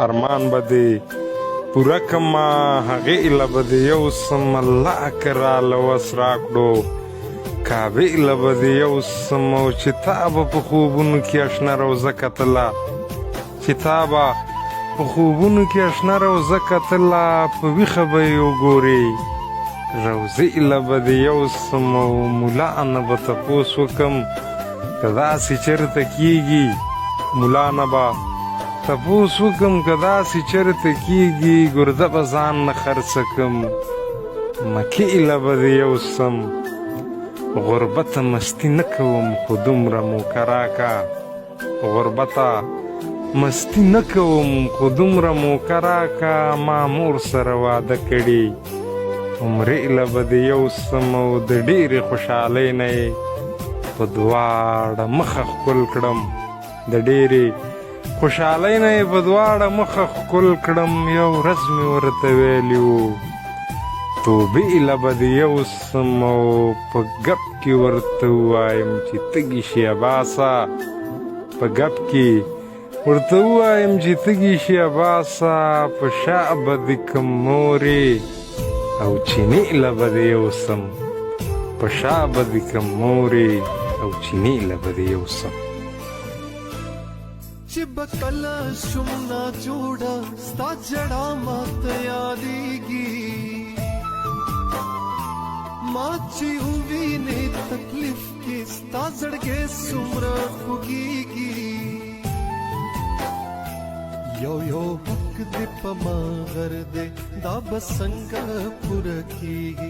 ارمان بده پورا کما هغه اله بده یو سم الله کرا لوس راکړو کعبه اله بده یو سم او چې تا به په خوبونو کې اشنا روزه کتله چې تا به په خوبونو کې اشنا روزه کتله په ویښه به یې وګورې روزه اله بده یو سم او ملا نه به تپوس وکم که داسې چېرته کېږي ملا نه به تپوس وکم که داسې چېرته کېږي ګرده به ځان نه خرڅه کم مکې ایله به د یو سم غربته مستي نه کوم خو دومره موکه راکه غربته مستي نه کوم خو دومره موکه راکه ما مور سره واده کړي عمرې ایله به د یو سم او د ډېرې خوشحالۍ نه یې په دواړه مخه ښکل کړم د ډېرې خوشحالۍ نه یې په دواړه مخه ښکل کړم یو ورځ مې ورته ویلي وو توبې ایله به د یو سم او په ګپ کې ورته ووایم چې تږي شي عباسه په ګپ کې ورته ووایم چې تږي شي عباسه په شا به دې کم مورې او چینې ایله به د یو سم په شا به دې کم مورې او چینې ایله به د یو سم چې به کله شم ناجوړه ستا ژړا ماته یادېږي ما چې ووینې تکلیف کې ستا زړګی څومره خوږېږي یو یو حق دې په ما غر دې دا به څنګه پوره کېږي